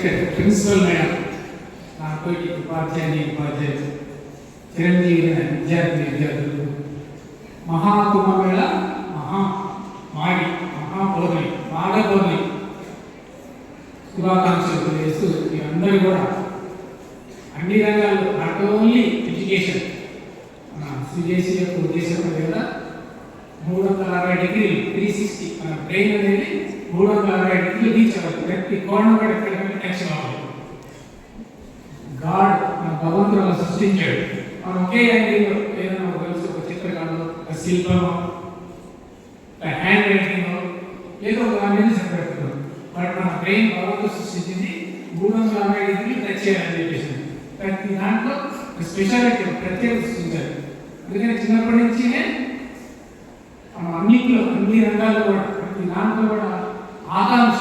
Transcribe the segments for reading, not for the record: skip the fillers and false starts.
Respected principal madam, నాతోటి ఉపాధ్యాయులు, చిరంజీవి విద్యార్థులు, మహాకుంభమేళ మాఘ పౌర్ణమి శుభాకాంక్షలు తెలియజేస్తూ అందరూ కూడా అన్ని రంగాల్లో నాట్ ఓన్లీ ఎడ్యుకేషన్, మన సిబిఎస్ఈ యొక్క ఉద్దేశం కదా 360 డిగ్రీలు 360 మన బ్రెయిన్ అనేది 360 డిగ్రీలు రీచ్ అవ్వాలి. ప్రతి కోణం కూడా ఎక్కడికంటే టచ్ అవ్వాలి. గాడ్ మన భగవంతుడు అలా సృష్టించాడు. మనం ఒకే యాంగిల్లో ఏదైనా ఒక చిత్రకళ, ఒక శిల్పం, హ్యాండ్ రైటింగ్ ఏదో ఒక అనేది చెప్పబెడుతున్నాం. బట్ మన బ్రెయిన్ భగవంతుడు సృష్టించింది 360 డిగ్రీలు టచ్ చేయాలని చెప్పేసి ప్రతి దాంట్లో స్పెషాలిటీ ప్రత్యేకత సృష్టించారు. అందుకని చిన్నప్పటి నుంచినే అన్ని రంగాల్లో కూడా ప్రతి దాంట్లో కూడా ఆకాంక్ష,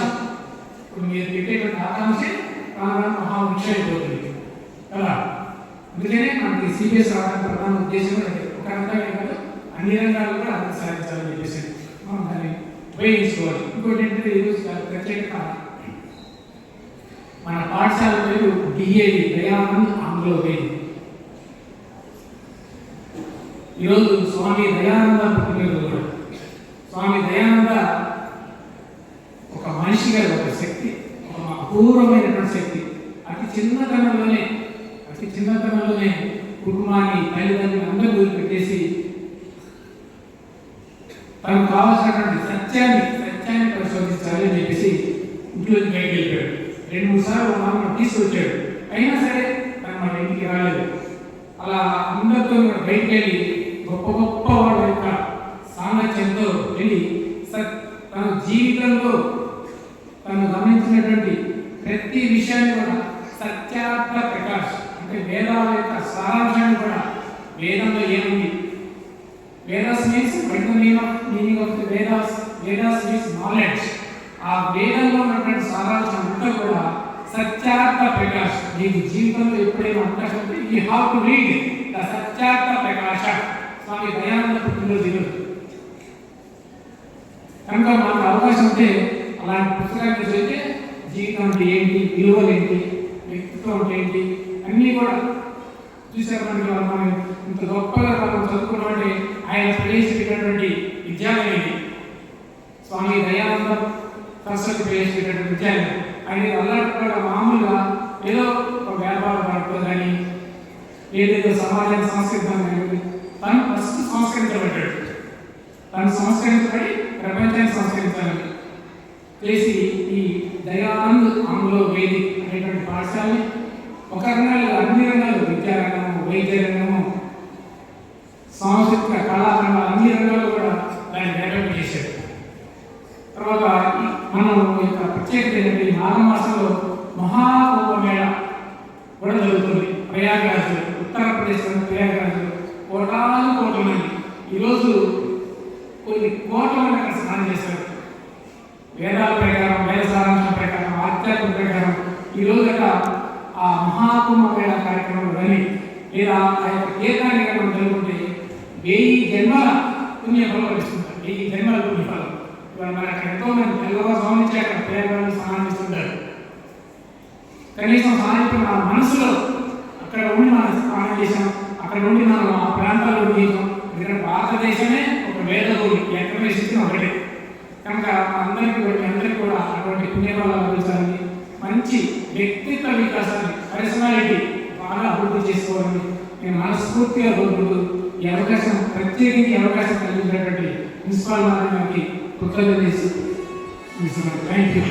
ఇప్పుడు మీరు పెట్టేటువంటి ఆకాంక్ష మహావృక్ష అయిపోతుంది కదా. అందుకనే మనకి సిబిఎస్ రావడానికి ప్రధాన ఉద్దేశం ఒక రంగమే కాదు, అన్ని రంగాల్లో కూడా అభివృద్ధి సాధించాలని చెప్పేసి మనం దాన్ని ఉపయోగించుకోవాలి. ఇంకోటి ఏంటంటే ఈరోజు ప్రత్యేకత, మన పాఠశాల పేరు డిఏడి దయానంద్ ఆంగ్లో వేది. ఈరోజు స్వామి దయానంద పుట్టినరోజు కూడా. స్వామి దయానంద ఒక మనిషి గారు, ఒక శక్తి, ఒక అపూర్వమైనటువంటి శక్తి. అతి చిన్నతనంలోనే కుటుంబాన్ని, తల్లిదండ్రులు అందరూ వదిలిపెట్టేసి తనకు కావాల్సినటువంటి సత్యాన్ని పరిశోధించాలి అని చెప్పేసి ఇంట్లోకి బయటకు వెళ్ళిపోయాడు. 2-3 సార్లు నాన్న తీసుకొచ్చాడు, అయినా సరే తను మన ఇంటికి రాలేదు. అలా అందరితో బయటకు వెళ్ళి గొప్ప వాళ్ళ యొక్క సాంగత్యంతో వెళ్ళి తన జీవితంలో తను గమనించినటువంటి ప్రతి విషయాన్ని కూడా సత్యార్థ ప్రకాష్ అంటే వేదాల యొక్క సారాంశాన్ని కూడా, వేదంలో ఏముంది, Vedas means meaning of the Vedas means knowledge. ఆ వేదంలో ఉన్నటువంటి సారాంశం అంతా కూడా సత్యార్థ ప్రకాష్. నీకు జీవితంలో ఎప్పుడైనా అవకాశం ఉంటే you have to read the Satyarth Prakash. Swami Dayananda పుట్టినరోజు ఈరోజు కనుక మనకు అవకాశం ఉంటే అలాంటి పుస్తకాలు చదివితే జీవితం అంటే ఏంటి, విలువలు ఏంటి, వ్యక్తిత్వం అంటే ఏంటి అన్నీ కూడా చూసారు. మనం ఇంత గొప్పగా మనం చదువుకున్నామంటే ఆయన ప్రవేశపెట్టినటువంటి విద్యాలయం ఇది. స్వామి దయానంద సరస్వతి ప్రవేశపెట్టినటువంటి విద్యాలయం. ఆయన అలాంటి కూడా మామూలుగా ఏదో ఒక వ్యాపార పడుతుంది కానీ ఏదేదో సమాజాన్ని సంస్కరించాలని తను ఫస్ట్ సంస్కరించబడ్డాడు. తను సంస్కరించబడి ప్రపంచాన్ని సంస్కరించాలని చేసి ఈ దయానంద్ ఆంగ్లో వేదిక్ అనేటువంటి పాఠశాలని ఒక రంగాలు, అన్ని రంగాలు, విద్యారంగము, వైద్య రంగము, సాంస్కృతిక కళారంగాలు, అన్ని రంగాల్లో కూడా దాన్ని డెవలప్ చేశాడు. తర్వాత మనం యొక్క ప్రత్యేకత ఏంటంటే ఈ మాఘమాసంలో మహాకుంభమేళ కూడా జరుగుతుంది. ప్రయాగరాజు, ఉత్తరప్రదేశ్లో ప్రయాగరాజు కోట్ల మంది ఈరోజు కొన్ని కోట్ల మంది అక్కడ స్నానం చేశారు. వేదాల ప్రకారం, వేద సారాంశం ప్రకారం, ఆధ్యాత్మిక ప్రకారం ఈరోజు అక్కడ ఆ మహాకుంభమేళ కార్యక్రమం కానీ లేదా ఆ యొక్క తీర్థాన్ని మనం జరుగుతుంటే 1000 జన్మల పుణ్యఫలం లభిస్తుంటారు. 1000 జన్మల పుణ్యఫలం. ఇవాళ మరి అక్కడ ఎంతో మంది తెల్లవారుజాము నుంచి అక్కడ ప్రయాణాలు స్నానం చేస్తుంటారు. కనీసం సాయంత్రం మన మనసులో అక్కడ ఉండి మనం స్నానం చేసాం, అక్కడ ఉండి మనం ఆ ప్రాంతాల్లో చేసాం. ఎందుకంటే భారతదేశమే ఒక వేద భూమి, ఎక్కడ వేసింది ఒకటే. కనుక అందరికీ కూడా అటువంటి పుణ్యఫలాలు లభించాలని, మంచి వ్యక్తిత్వ వికాసాన్ని, పర్సనాలిటీ బాగా అభివృద్ధి చేసుకోవాలని నేను మనస్ఫూర్తిగా కోరుకుంటూ ఈ అవకాశం, ప్రత్యేకించి అవకాశం కలిగినటువంటి ప్రిన్సిపాల్ మాధ్యమానికి కృతజ్ఞతలు. Thank you.